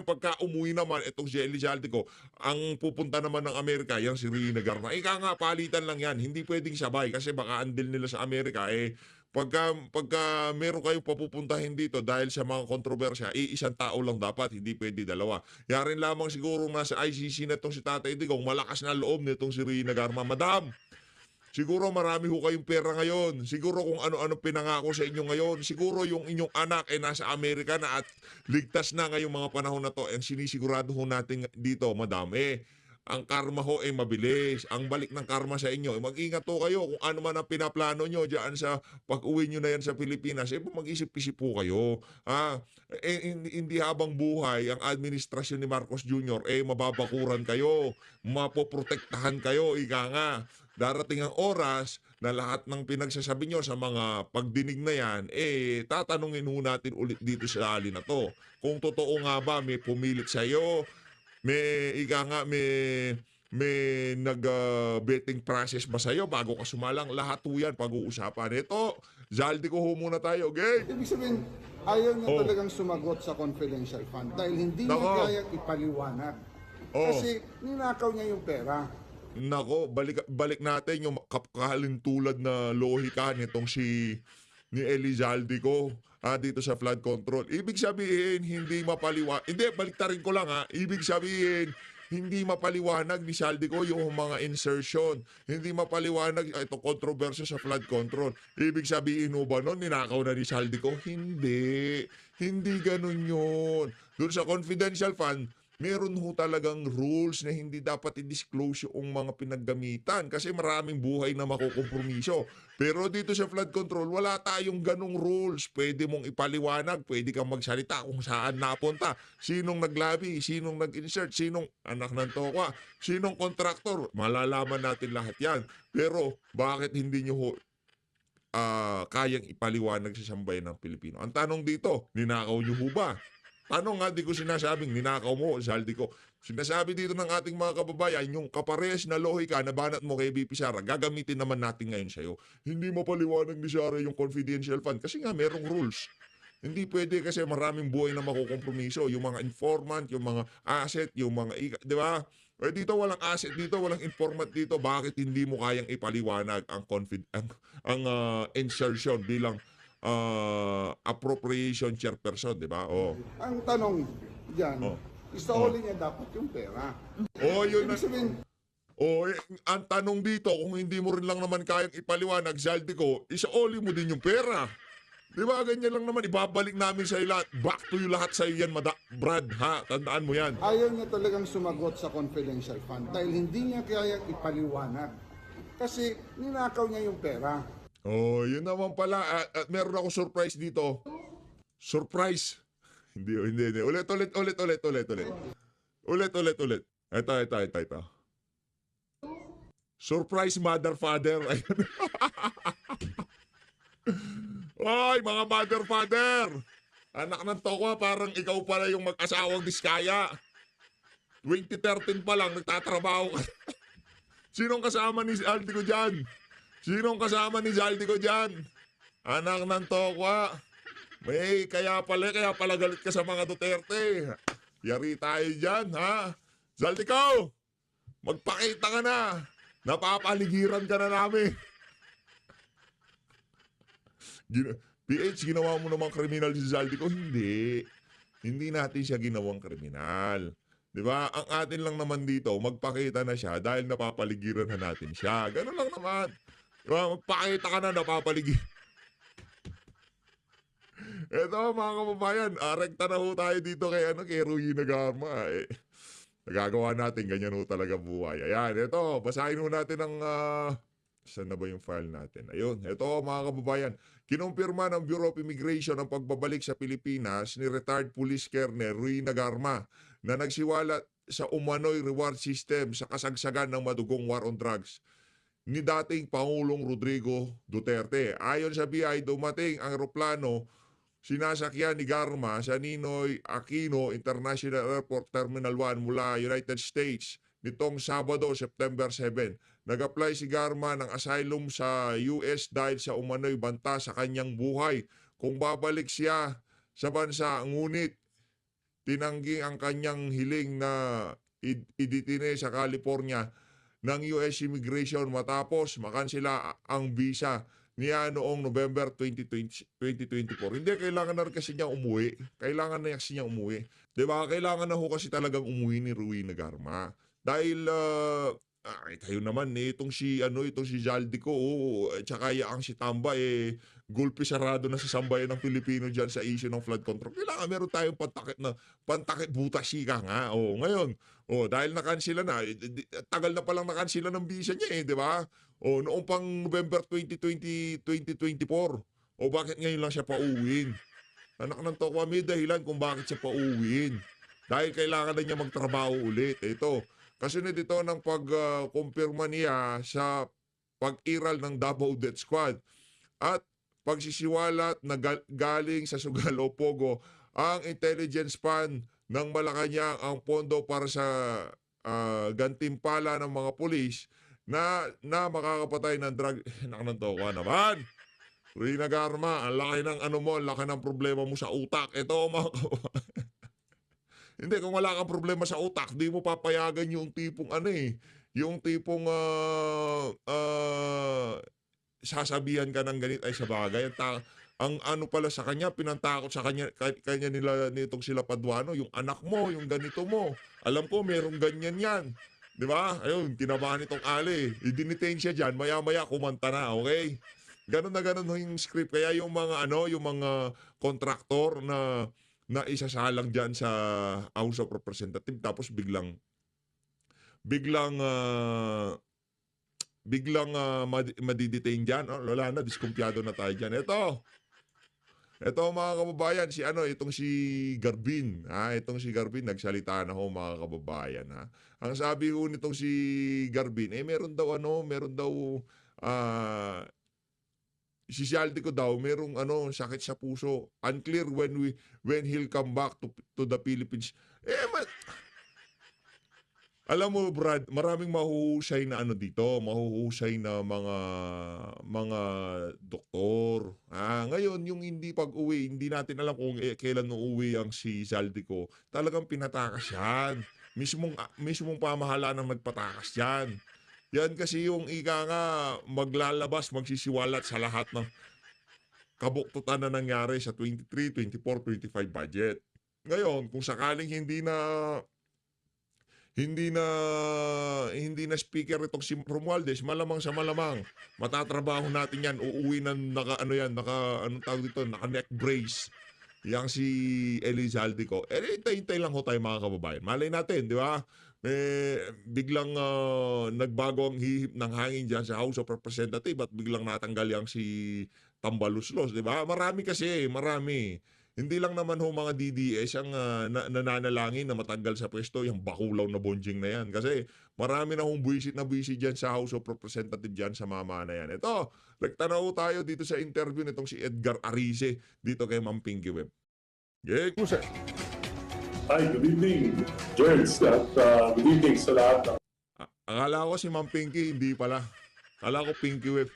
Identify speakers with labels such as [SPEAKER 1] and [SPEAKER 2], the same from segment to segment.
[SPEAKER 1] pagka umuwi naman itong si Elizalde ko, ang pupunta naman ng Amerika, yan si Rina Garma. Ika nga, palitan lang yan. Hindi pwedeng sabay kasi baka andil nila sa Amerika. Pagka meron kayong papupuntahin dito dahil sa mga kontrobersya, isang tao lang dapat, hindi pwede dalawa. Yarin lamang siguro nasa ICC na itong si Tatay Digong, malakas na loob nitong si Rina Garma. Madam, siguro marami ho kayong pera ngayon. Siguro kung ano-ano pinangako sa inyo ngayon. Siguro yung inyong anak ay nasa Amerika na at ligtas na ngayong mga panahon na to. Ang sinisigurado ho natin dito, madam, ang karma ho ay mabilis. Ang balik ng karma sa inyo, mag-ingat ho kayo kung ano man ang pinaplano nyo dyan sa pag-uwi nyo na yan sa Pilipinas. Mag-isip-isip po kayo. Hindi habang buhay ang administrasyon ni Marcos Jr. Mababakuran kayo, mapoprotektahan kayo, ika nga. Darating ang oras na lahat ng pinagsasabi nyo sa mga pagdinig na yan, tatanungin ho natin ulit dito sa alin na to. Kung totoo nga ba may pumilit sa iyo, may nag-betting process ba sa'yo bago ka sumalang, lahat ho yan pag-uusapan. Ito, Zaldi ko ho muna tayo, okay?
[SPEAKER 2] Ibig sabihin, ayaw niya
[SPEAKER 1] Oh.
[SPEAKER 2] talagang sumagot sa confidential fund dahil hindi niya
[SPEAKER 1] Nako.
[SPEAKER 2] kayang ipaliwanag.
[SPEAKER 1] Oh.
[SPEAKER 2] Kasi ninakaw niya yung pera.
[SPEAKER 1] Nako, balik natin yung kapkalintulad na lohika nitong ni Elizalde ko dito sa flood control. Ibig sabihin, hindi mapaliwanag. Hindi, baliktarin ko lang Ibig sabihin, hindi mapaliwanag ni Saldi ko yung mga insertion. Hindi mapaliwanag ito kontrobersya sa flood control. Ibig sabihin mo ba nun, ninakaw na ni Saldi ko? Hindi. Hindi ganun yun. Doon sa confidential fund, meron ho talagang rules na hindi dapat i-disclose yung mga pinaggamitan kasi maraming buhay na makukompromiso. Pero dito sa flood control, wala tayong ganong rules. Pwede mong ipaliwanag, pwede kang magsalita kung saan napunta, sinong naglabi, sinong nag-insert, sinong anak ng tokwa, sinong kontraktor. Malalaman natin lahat yan. Pero bakit hindi nyo ho kayang ipaliwanag sa sambayan ng Pilipino? Ang tanong dito, ninakaw nyo ho ba? Tanong nga, di ko sinasabing ninakaw mo, Zaldi ko. Sinasabi dito ng ating mga kababayan, yung kapares na lohika na banat mo kay BP Sara, gagamitin naman natin ngayon sa'yo. Hindi mapaliwanag ni Sara yung confidential fund kasi nga merong rules. Hindi pwede kasi maraming buhay na makukompromiso. Yung mga informant, yung mga asset, yung mga di ba? Dito walang asset dito, walang informant dito. Bakit hindi mo kayang ipaliwanag ang insertion bilang appropriation chairperson, di ba? Oh.
[SPEAKER 2] Ang tanong dyan,
[SPEAKER 1] Oh.
[SPEAKER 2] isauli niya dapat yung pera.
[SPEAKER 1] Oh, yun na.
[SPEAKER 2] Ibig sabihin,
[SPEAKER 1] Ang tanong dito, kung hindi mo rin lang naman kayang ipaliwanag, Zaldi ko, isaoli mo din yung pera. Di ba? Ganyan lang naman. Ibabalik namin sa lahat. Back to you lahat sa iyo yan, Brad, ha? Tandaan mo yan.
[SPEAKER 2] ayaw niya talagang sumagot sa confidential fund dahil hindi niya kayang ipaliwanag. Kasi ninakaw niya yung pera.
[SPEAKER 1] Oh, yun naman pala. At meron ako surprise dito. Surprise. Hindi. Ulit. Ulit. Ito. Surprise mother father. Ayun. Ay, mga mother father. Anak ng tokwa, parang ikaw pala yung mag-asawang diskaya. 2013 pa lang, nagtatrabaho ka. Sinong kasama ni Zaldi ko dyan? Sinong kasama ni Zaldi ko dyan? Anak ng tokwa. Kaya pala galit ka sa mga Duterte. Yari tayo dyan, ha? Zaldi ko, magpakita ka na. Napapaligiran ka na namin. PH, ginawa mo namang kriminal si Zaldi ko? Hindi. Hindi natin siya ginawang kriminal. Di ba? Ang atin lang naman dito, magpakita na siya dahil napapaligiran na natin siya. Ganun lang naman. Diba? Magpakita ka na, napapaligid. Eto mga kababayan, rekta na ho tayo dito kay Ruina Garma. Nagagawa natin, ganyan ho talaga buhay. Ayan, eto, basahin ho natin ang... saan na ba yung file natin? Ayun, eto mga kababayan. Kinumpirma ng Bureau of Immigration ang pagbabalik sa Pilipinas ni retired police colonel Ruina Garma na nagsiwala sa umano'y reward system sa kasagsagan ng madugong war on drugs ni dating Pangulong Rodrigo Duterte. Ayon sa BI, dumating ang eroplano sinasakyan ni Garma sa Ninoy Aquino International Airport Terminal 1 mula United States nitong Sabado, September 7. Nag-apply si Garma ng asylum sa US dahil sa umano'y banta sa kanyang buhay kung babalik siya sa bansa. Ngunit tinanggi ang kanyang hiling na iditine sa California ng US Immigration matapos makansela ang visa niya noong November 2024. Hindi, kailangan na rin kasi niya umuwi. Kailangan na kasi niya umuwi. Diba? Kailangan na ho kasi talagang umuwi ni Ruina Garma. Dahil, kayo naman itong si Zaldico, tsaka ang si Tamba, gulpi sarado na sa sambayan ng Pilipino dyan sa issue ng flood control. Kailangan meron tayong pantakit butas ka nga. Ngayon, dahil nakansila na, tagal na palang nakansila ng visa niya di ba? Noong pang November 2024. Bakit ngayon lang siya pauwiin? Anak ng tokwa, may dahilan kung bakit siya pauwiin. Dahil kailangan na niya magtrabaho ulit. Ito, kasunod ito ng pagkumpirma niya sa pag-iral ng Davao Death Squad at pagsisiwalat na galing sa Sugalo Pogo ang intelligence fund ng Malacanang ang pondo para sa gantimpala ng mga pulis na makakapatay ng drug. Nakanantoka naman. Ruina Garma, ang laki ng ang laki ng problema mo sa utak. Ito mga Hindi, kung wala kang problema sa utak, di mo papayagan yung tipong yung tipong sasabihan ka ng ganit ay sa bagay. Ang pala sa kanya, pinantakot sa kanya nila nitong sila Paduano, yung anak mo, yung ganito mo. Alam ko, merong ganyan yan. Di ba? Ayun, kinabahan itong Ali. I-detain siya dyan, maya-maya kumanta na, okay? Ganon na ganon yung script. Kaya yung mga kontraktor na isasalang dyan sa House of Representatives tapos biglang madidetain dyan. Wala na, diskumpiyado na tayo dyan. Ito mga kababayan, itong si Garbin. Itong si Garbin, nagsalita na ho mga kababayan. Ang sabi ho nitong si Garbin, meron daw si Zaldico daw, merong sakit sa puso. Unclear when he'll come back to the Philippines. Alam mo Brad, maraming mahuhusay na mahuhusay na mga doktor. Ngayon yung hindi pag-uwi, hindi natin alam kung kailan uuwi ang si Zaldico. Talagang pinatakas yan. Mismong pamahalaan ang nagpatakas yan. Yan kasi yung ika nga maglalabas, magsisiwalat sa lahat ng kabuktutan na nangyari sa 23, 24, 25 budget. Ngayon, kung sakaling hindi na speaker itong si Romualdez, malamang sa malamang matatrabaho natin yan, uuwi na naka neck brace yang si Eli Zaldico. Hintay lang ho tayo mga kababayan. Malay natin, di ba? Biglang nagbago ang hihip ng hangin dyan sa House of Representatives at biglang natanggal yang si Tambaluslos, di ba? Marami. Hindi lang naman ho mga DDS ang nananalangin na matanggal sa pwesto yung bakulaw na bonjing na yan. Kasi marami na hong buwisit dyan sa House of Representatives dyan sa mama na yan. Ito, nagtanaw tayo dito sa interview nitong si Edgar Arize dito kay Ma'am Pinky Web. Yeah.
[SPEAKER 2] Sir.
[SPEAKER 3] Hi, good evening, Jerns. Good evening sa lahat.
[SPEAKER 1] Akala ko si Ma'am Pinky, hindi pala. Akala ko Pinky Web.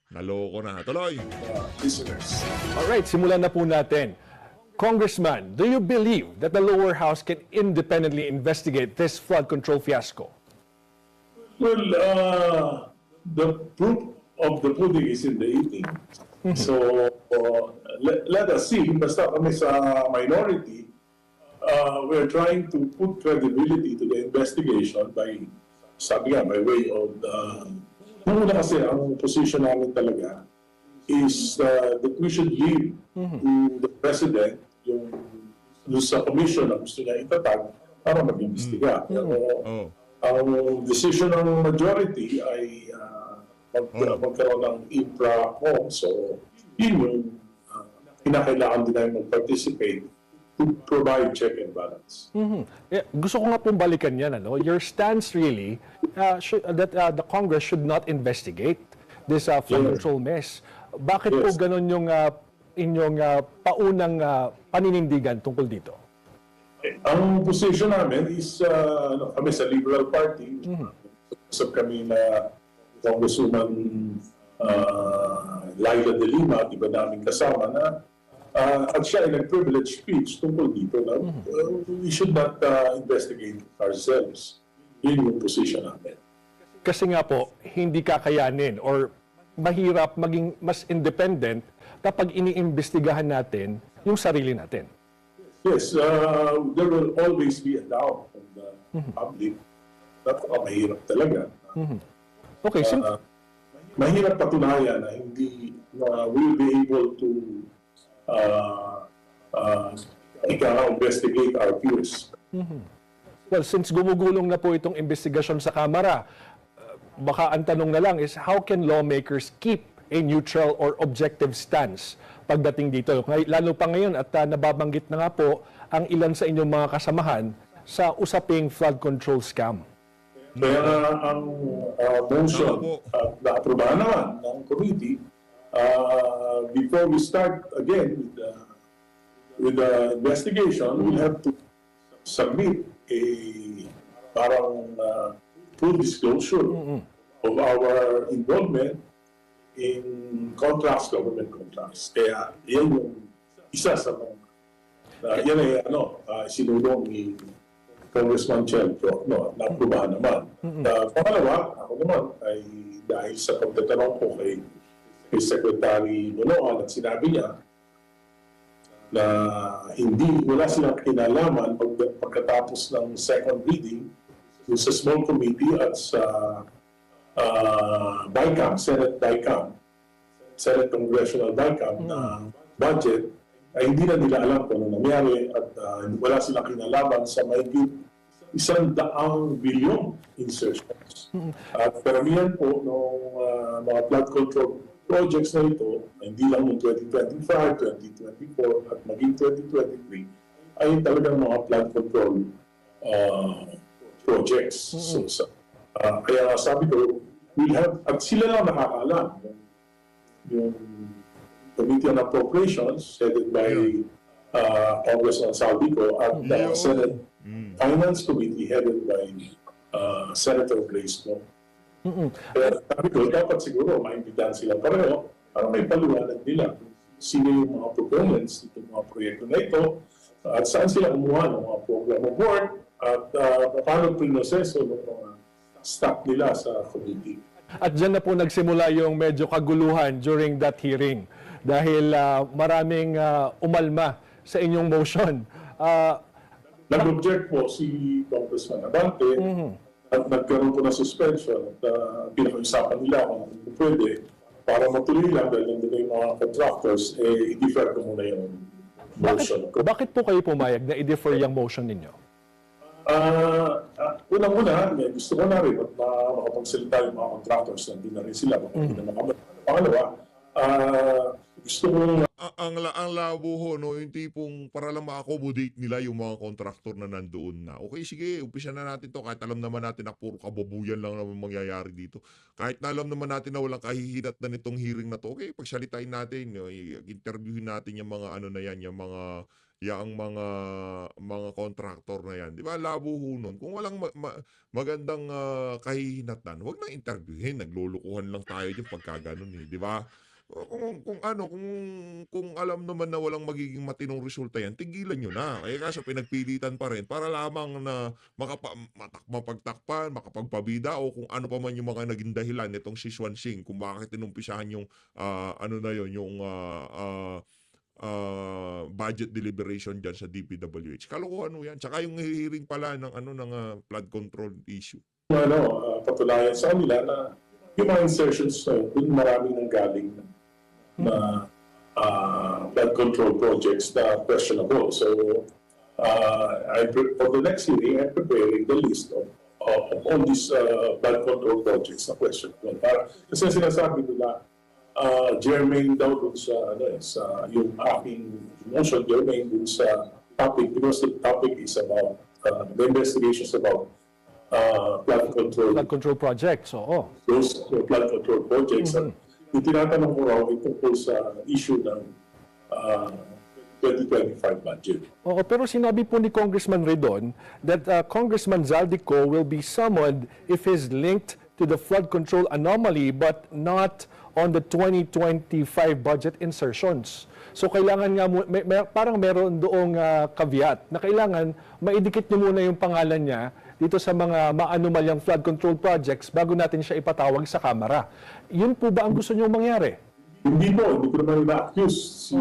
[SPEAKER 1] Naloko na. Tuloy.
[SPEAKER 3] Listeners.
[SPEAKER 4] Alright, simulan na po natin. Congressman, do you believe that the lower house can independently investigate this flood control fiasco?
[SPEAKER 3] Well, the proof of the pudding is in the eating. So, let us see. Basta kami sa minority, we're trying to put credibility to the investigation by way of una kasi ang position namin talaga is that we should leave to the President yung sa commission na gusto niya itatag para mag-imbestiga. Ang decision ng majority ay magkaroon ng infra-com. So, yun yung kinakailangan din namin mag-participate to provide check and balance.
[SPEAKER 4] Yeah, gusto ko nga pong balikan yan. Your stance really that the Congress should not investigate this flood control mess. Bakit po ganun yung inyong paunang paninindigan tungkol dito?
[SPEAKER 3] Ang position namin is kami sa Liberal Party. Usap kami na Congresswoman Laila de Lima at iba naming kasama na at siya ay nag-privilege speech tungkol dito na we should not investigate ourselves. Yun yung position namin.
[SPEAKER 4] Kasi nga po, hindi kakayanin or mahirap maging mas independent kapag iniimbestigahan natin yung sarili natin.
[SPEAKER 3] Yes, there will always be a doubt from the public. Mahirap talaga.
[SPEAKER 4] Okay,
[SPEAKER 3] Mahirap patunayan na hindi we'll be able to investigate our peers.
[SPEAKER 4] well, since gumugulong na po itong investigasyon sa Kamara, baka ang tanong na lang is how can lawmakers keep a neutral or objective stance pagdating dito? Lalo pa ngayon at nababanggit na nga po ang ilan sa inyong mga kasamahan sa usaping flood control scam.
[SPEAKER 3] Kaya ang motion na aprobahan naman ng committee, before we start again with the investigation, we'll have to submit a parang full disclosure of our involvement in contracts, government contracts. Kaya yan yung isa sa mga, yan ay sinulong ni Congressman Chelco, na-aprobahan naman. Pangalawa, ako naman ay dahil sa pagtatanong ko kay Secretary Nonoan at sinabi niya na wala silang kinalaman pagkatapos ng second reading sa small committee at sa BICAM, Senate Congressional BICAM na budget, ay hindi na nila alam kung ano nangyari at wala silang kinalaman sa mahigit 100 bilyong insertions. At karamihan po ng mga flood control projects na ito, hindi lang noong 2025, 2024 at maging 2023, ay talagang mga flood control projects. Kaya sabi ko, we have, at sila lang nakakaalam, yung Committee on Appropriations headed by Congressman Saldico at the Senate Finance Committee headed by Senator Grace Mo. Kaya sabi ko, dapat siguro maintindihan sila pareho para may paliwanag nila sino yung mga proponents itong mga proyekto na ito at saan sila kumuha ng mga program of work at paano pinoseso ng mga staff nila sa committee.
[SPEAKER 4] At dyan na po nagsimula yung medyo kaguluhan during that hearing dahil maraming umalma sa inyong motion.
[SPEAKER 3] Nag-object po si Congressman Abante at nagkaroon po ng suspension at pinag-usapan nila kung pwede para matuloy lang dahil nandun yung mga contractors, i-defer ko muna yung motion.
[SPEAKER 4] Bakit po kayo pumayag na i-defer yung motion ninyo?
[SPEAKER 3] Unang-una, gusto ko na rin at makapagsalita yung mga contractors, nandun na rin sila. Pangalawa, gusto ko
[SPEAKER 1] ang labo ho, no, yung tipong para lang ma-accommodate nila yung mga contractor na nandoon na. Okay, sige, umpisa na natin to kahit alam naman natin na puro kababuyan lang naman mangyayari dito. Kahit na alam naman natin na walang kahihinat na nitong hearing na to, okay, pagsalitain natin, interviewin natin yung mga ano na yan, yung mga contractor na yan. Di ba, labo ho nun. Kung walang magandang kahihinatan, huwag nang interviewin. Naglulukuhan lang tayo yung pagka ganun, di ba? Kung alam naman na walang magiging matinong resulta yan, tigilan nyo na. Kaya kaso pinagpilitan pa rin para lamang na mapagtakpan, makapagpabida o kung ano pa man yung mga naging dahilan nitong si Swansing kung bakit tinumpisahan yung budget deliberation dyan sa DPWH. Kalokohan mo yan. Tsaka yung hearing pala ng flood control issue.
[SPEAKER 3] Patunayan sa kanila na yung mga insertions na yun, maraming nanggaling na flood control projects na questionable. So, for the next hearing, I'm preparing the list of all these flood control projects na questionable. Kasi sinasabi nila, germane daw dun sa yung aking motion, germane dun sa topic because the topic is about the investigations about flood control
[SPEAKER 4] projects. Oo.
[SPEAKER 3] Those flood control projects. Yung tinatanong ko raw tungkol sa issue ng 2025 budget.
[SPEAKER 4] Oo, pero sinabi po ni Congressman Redon that Congressman Zaldico will be summoned if he's linked to the flood control anomaly but not on the 2025 budget insertions. So kailangan nga, parang meron doong caveat na kailangan maidikit nyo muna yung pangalan niya dito sa mga maanumalyang flood control projects bago natin siya ipatawag sa Kamara. Yun po ba ang gusto nyo mangyari?
[SPEAKER 3] Hindi ko naman ina-accuse si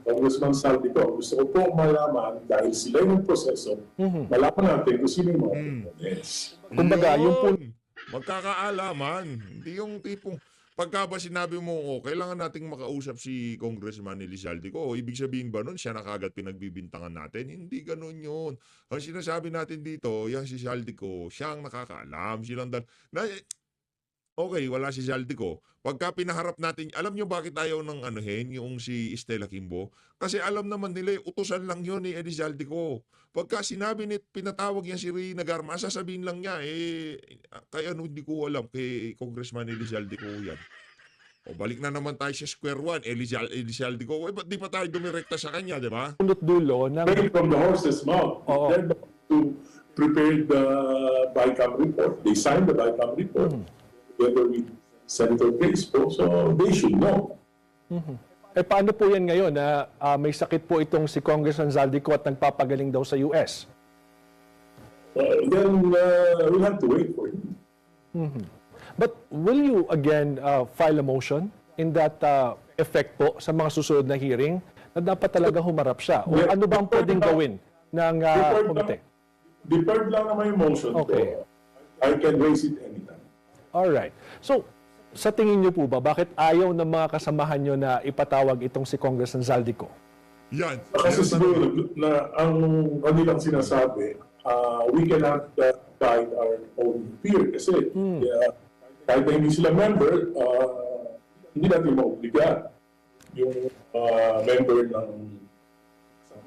[SPEAKER 3] Congressman Saldi ko. Gusto ko po malaman dahil sila yung proseso, malaman natin kung sino yung mga components.
[SPEAKER 4] Kumbaga, yung po...
[SPEAKER 1] Magkakaalaman. Hindi yung tipong, pagka ba sinabi mo, kailangan nating makausap si Congressman Elizalde ko, ibig sabihin ba nun, siya na kagad pinagbibintangan natin? Hindi ganun yun. Ang sinasabi natin dito, yan si Salde ko, siya ang nakakaalam. Okay, wala si Salde ko. Pagka pinaharap natin, alam nyo bakit ayaw ng anuhin, yung si Estela Kimbo? Kasi alam naman nila, utusan lang yun ni Elizalde ko. Pagka sinabi ni pinatawag yan si Rina Garma, sasabihin lang niya, kaya ano hindi ko alam, kay Congressman Elizalde ko yan. O balik na naman tayo sa square one, Elizalde ko, ba't di pa tayo dumirekta sa kanya, di ba?
[SPEAKER 4] Punot dulo ng...
[SPEAKER 3] Straight from the horse's mouth.
[SPEAKER 4] Oo.
[SPEAKER 3] They're the ones who prepared the BICAM report. They signed the BICAM report together with Senator Crespo, so they should know.
[SPEAKER 4] Paano po yan ngayon na may sakit po itong si Congressman Zaldico at nagpapagaling daw sa US?
[SPEAKER 3] Then we'll have to wait for him.
[SPEAKER 4] But will you again file a motion in that effect po sa mga susunod na hearing na dapat talaga humarap siya? O ano bang pwedeng gawin ng komite?
[SPEAKER 3] Deferred lang naman yung motion
[SPEAKER 4] Okay.
[SPEAKER 3] ko. I can raise it anytime.
[SPEAKER 4] Alright. So, sa tingin niyo po ba, bakit ayaw ng mga kasamahan niyo na ipatawag itong si Congressman Zaldico?
[SPEAKER 1] Yan.
[SPEAKER 3] Kasi siguro na ang kanilang sinasabi, we cannot guide our own peer kasi kahit na hindi sila member, hindi natin maobliga yung member ng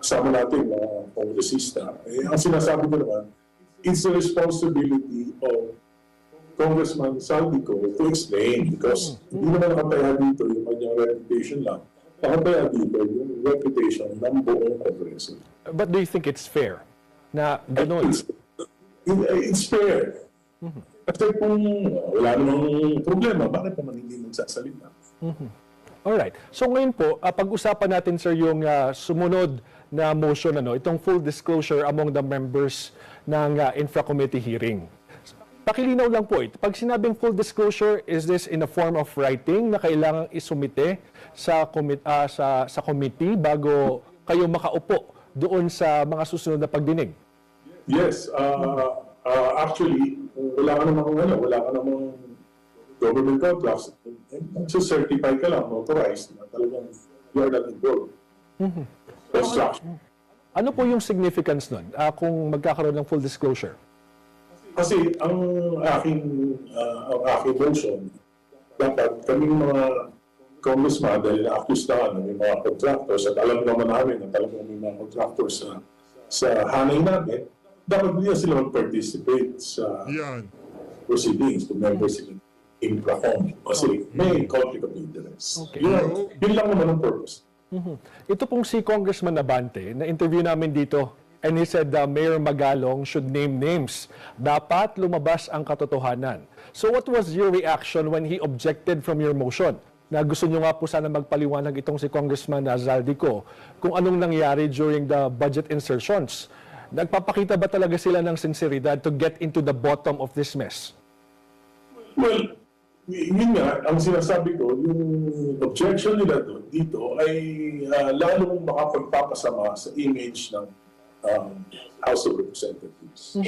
[SPEAKER 3] kasama natin na kongresista. Ang sinasabi ko naman, it's the responsibility of Congressman Saldico to explain because hindi naman nakataya dito yung kanyang reputation lang. Nakataya dito yung reputation ng buong Kongreso.
[SPEAKER 4] But do you think it's fair na gano'n?
[SPEAKER 3] It's fair. Kasi kung wala namang problema, bakit naman hindi magsasalita?
[SPEAKER 4] Alright. So ngayon po, pag-usapan natin sir yung sumunod na motion, itong full disclosure among the members ng Infra Committee hearing. Pakilinaw lang po ito. Pag sinabing full disclosure, is this in a form of writing na kailangang isumite sa committee bago kayo makaupo doon sa mga susunod na pagdinig?
[SPEAKER 3] Yes. Actually, wala ka namang government contracts. So certify ka lang, authorized na talagang you are not involved. Construction.
[SPEAKER 4] Ano po yung significance nun kung magkakaroon ng full disclosure?
[SPEAKER 3] Kasi ang aking motion, dapat kaming mga congressman dahil na-accuse na may mga contractors at alam naman namin na talagang may mga contractors sa hanay namin, dapat hindi sila mag-participate sa proceedings kung member sila in Infracom kasi may conflict of interest.
[SPEAKER 4] Okay.
[SPEAKER 3] Yun lang naman ang purpose.
[SPEAKER 4] Ito pong si Congressman Abante, na interview namin dito, and he said Mayor Magalong should name names. Dapat lumabas ang katotohanan. So what was your reaction when he objected from your motion? Na gusto nyo nga po sana magpaliwanag itong si Congressman Zaldico kung anong nangyari during the budget insertions. Nagpapakita ba talaga sila ng sinseridad to get into the bottom of this mess?
[SPEAKER 3] Well, yun nga, ang sinasabi ko, yung objection nila dito ay lalong makapagpapasama sa image ng House of Representatives.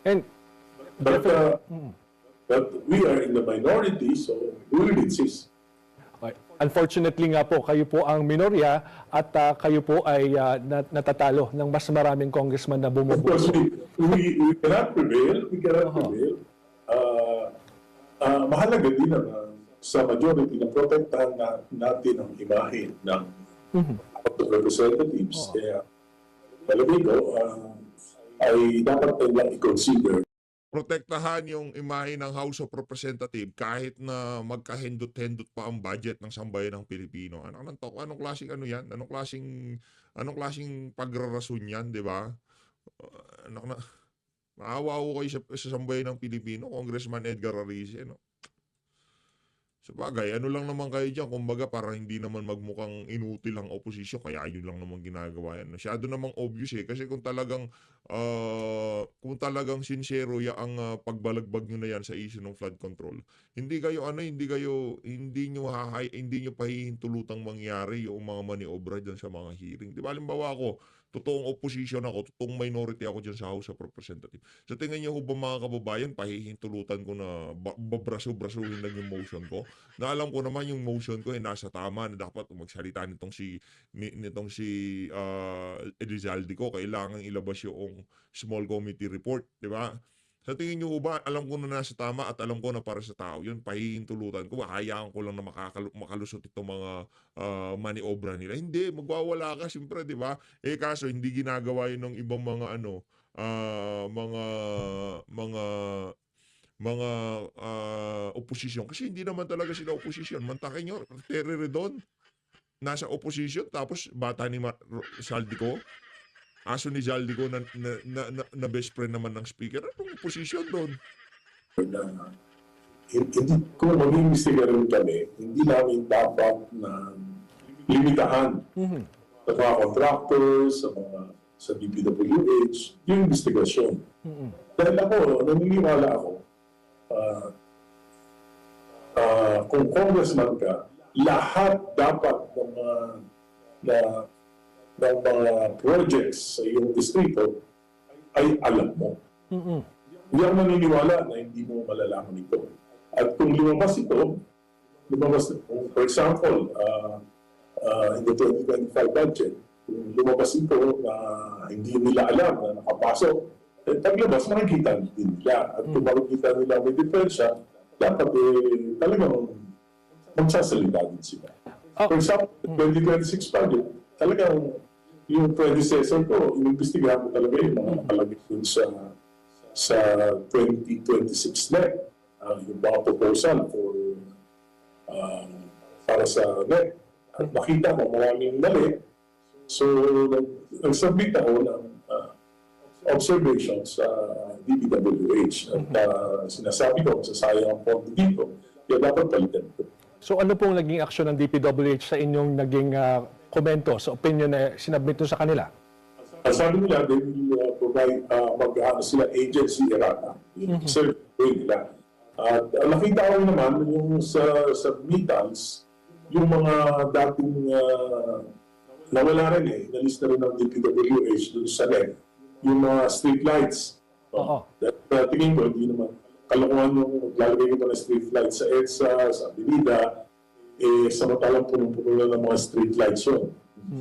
[SPEAKER 4] And
[SPEAKER 3] But we are in the minority, so we will insist.
[SPEAKER 4] unfortunately nga po, kayo po ang minorya at kayo po ay natatalo ng mas maraming congressman na
[SPEAKER 3] Of course,
[SPEAKER 4] bumubuso.
[SPEAKER 3] we cannot prevail. We cannot prevail. Mahalaga din na sa majority na protektahan natin ang imahe ng House of Representatives. Kaya palagay ko ay dapat nilang i-consider.
[SPEAKER 1] Protektahan yung imahe ng House of Representatives kahit na magkahendot-hendot pa ang budget ng sambayan ng Pilipino. Anong klaseng ano yan? Anong klaseng pagrarason yan, di ba? Maawa ako kayo sa sambayan ng Pilipino, Congressman Edgar Arice, no? Sabagay, ano lang naman kayo dyan, kumbaga para hindi naman magmukhang inutil ang oposisyon, kaya yun lang naman ginagawa yan. Masyado namang obvious kasi kung talagang sincero ya ang pagbalagbag nyo na yan sa issue ng flood control, hindi nyo pahihintulutang mangyari yung mga maniobra dyan sa mga hearing. Di ba, halimbawa ako, totoong opposition ako, totoong minority ako dyan sa House of Representatives. Sa tingin niyo ba mga kababayan, pahihintulutan ko na babraso-brasuhin lang yung motion ko? Na alam ko naman yung motion ko nasa tama na dapat magsalita nitong si Elizalde ko, kailangan ilabas yung small committee report, di ba? Sa tingin niyo ba, alam ko na nasa tama at alam ko na para sa tao yun, pahihintulutan ko, hayaan ko lang na makalusot itong mga maniobra nila. Hindi, magwawala ka siyempre, di ba? Kaso hindi ginagawa yun ng ibang mga mga oposisyon. Kasi hindi naman talaga sila oposisyon. Mantakin nyo, Terry Redon, nasa opposition, tapos bata ni Saldico, aso ni Zaldico na best friend naman ng speaker. Anong position doon?
[SPEAKER 3] Hindi, kung mag-iimbestiga rin kami, hindi namin dapat na limitahan sa mga contractors, sa DPWH, yung investigasyon. Dahil ako, naniniwala ako, kung congressman ka, lahat dapat ng mga projects sa iyong distrito ay alam mo. Hindi ako naniniwala na hindi mo malalaman ito. At kung lumabas ito, for example, in the 2025 budget, kung lumabas ito na hindi nila alam na nakapasok, paglabas, makikita din nila. At kung makikita nila may diferensya, dapat talagang magsasalita din sila. For example, 2026 budget, talagang yung predecessor ko, inimbestigahan ko talaga yung mga nakalagay dun sa 2026 NEC, yung mga proposal para sa NEC. At nakita ko maraming mali. So, nag-submit ako ng observations sa DPWH. At sinasabi ko, sasayang ang pondo dito, kaya dapat palitan ko.
[SPEAKER 4] So ano pong naging aksyon ng DPWH sa inyong naging komento, sa opinion na sinabmit nyo sa kanila?
[SPEAKER 3] Sabi nila, they will provide, sila agency errata, yung survey nila. At nakita ko naman yung sa submittals, yung mga dating nawala rin nalista rin ng DPWH dun sa NEC, yung mga street lights. Tingin ko, hindi naman kalokohan yung lalagay ko ng street lights sa EDSA, sa Avenida, samantalang punong-puno lang ng mga street lights yun.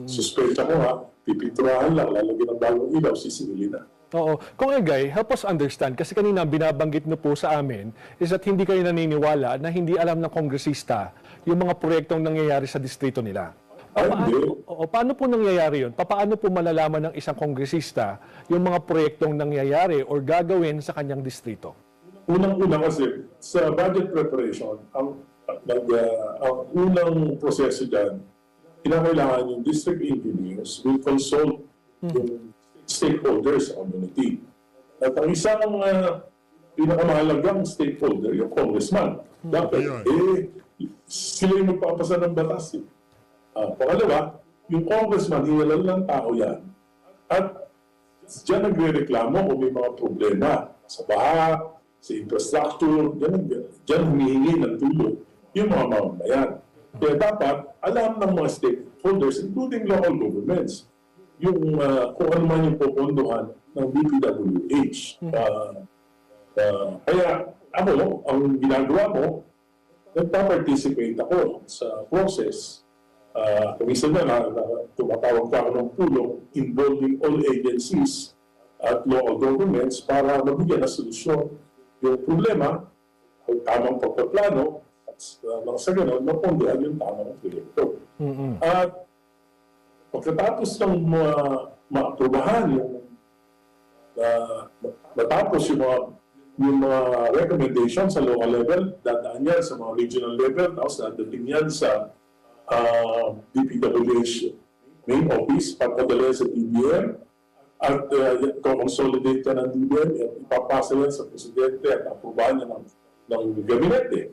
[SPEAKER 3] Suspect ako pipinturahan lang, lalagyan ng bagong ilaw, sisingilin na.
[SPEAKER 4] Oo. Kung Egay, help us understand, kasi kanina binabanggit nyo po sa amin, is that hindi kayo naniniwala na hindi alam ng kongresista yung mga proyektong nangyayari sa distrito nila. Paano po nangyayari yun? Paano po malalaman ng isang kongresista yung mga proyektong nangyayari or gagawin sa kanyang distrito?
[SPEAKER 3] Unang-una kasi, sa budget preparation, ang unang proseso dyan, kinakailangan yung district engineers will consult yung stakeholders sa community. At ang isang pinakamahalagang stakeholder, yung congressman. Dapat, sila yung magpapasa ng batas. Pangalawa, yung congressman, hinalal ng tao yan. At dyan nagre-reklamo kung may mga problema sa baha, sa infrastructure, dyan humihingi ng tulong yung mga mamamayan. Kaya dapat alam ng mga stakeholders, including local governments, yung kung ano man yung pupunduhan ng DPWH. Kaya ako, ang ginagawa ko, nagpa-participate ako sa process. Kumisa na tumatawag pa ako ng pulong involving all agencies at local governments para mabigyan ng solusyon yung problema, yung tamang pagpaplano, at sa gano'n, mapunduhan yung tamang proyekto. At pagkatapos ng maaprubahan matapos yung mga recommendations sa local level, dadaan yan sa mga regional level, tapos dadating yan sa DPWH main office, pagpadala sa DBM, at consolidate ka ng DBM at ipapasa yan sa Presidente at aprobahan niya ng gabinete.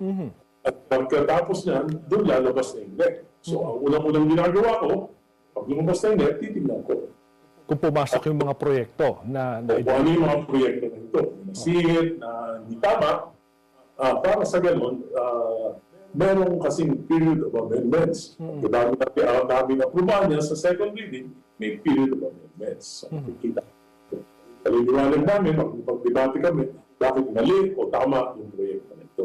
[SPEAKER 3] At pagkatapos niyan, doon lalabas na yung NEC. So, ang unang-unang ginagawa ko, pag lumabas na yung NEC, titignan ko.
[SPEAKER 4] Kung pumasok yung mga proyekto na
[SPEAKER 3] Kung ano yung mga proyekto na ito, na nasingit, na hindi tama, para sa ganun, meron kasing period of amendments. Dami na aprobahan niya sa second reading, may period of amendments. So, kita. Paliliwanag namin, pag-debate kami, bakit mali o tama yung proyekto na ito.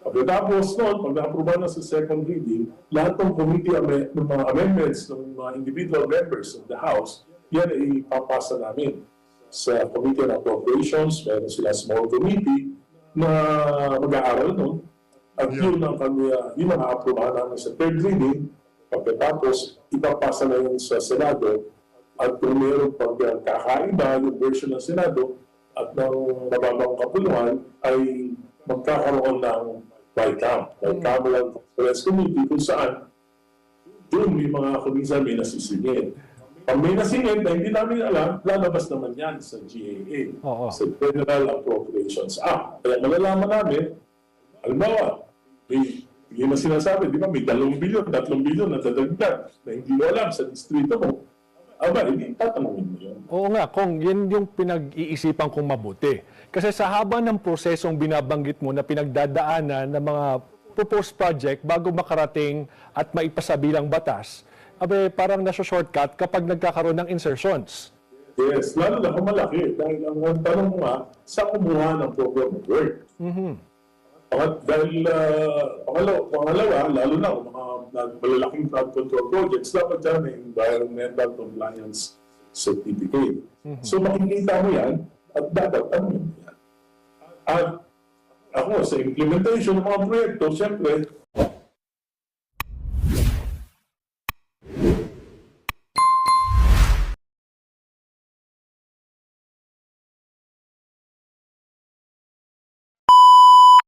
[SPEAKER 3] Pagkatapos noon, pag na-aprobahan na sa second reading, lahat ng committee ng mga amendments ng mga individual members of the House, yan ay ipapasa namin sa Committee on Appropriations. Meron sila small committee na mag-aaral nun. At yun ang yun ang aaprobahan namin sa third reading. Pagkatapos, ipapasa na yun sa Senado. At kung meron pagkakaiba yung version ng Senado at ng mababang kapuluhan, ay magkakaroon ng bicameral conference committee kung saan doon may mga kuminsan may nasisingit. Pag may nasingit na hindi namin alam, lalabas naman yan sa GAA, sa General Appropriations Act. Kaya malalaman namin, halimbawa, yung na sinasabi, di ba, may 2 bilyon, 3 bilyon na dadagdag na hindi mo alam sa distrito mo. Aba, hindi tatanungin mo yun.
[SPEAKER 4] Oo nga, Kong, yan yung pinag-iisipan kong mabuti. Kasi sa haba ng prosesong binabanggit mo na pinagdadaanan ng mga proposed project bago makarating at maipasabilang batas, abe, parang nasa-shortcut kapag nagkakaroon ng insertions.
[SPEAKER 3] Yes, lalo na kung malaki. Dahil ang tanong mo nga, saan kumuha ng program of work? Dahil pangalawa, lalo na kung mga malalaking flood control projects, dapat dyan may environmental compliance certificate. So makikita mo yan at dapat ano yan. At ako, sa implementation ng mga proyekto, siyempre,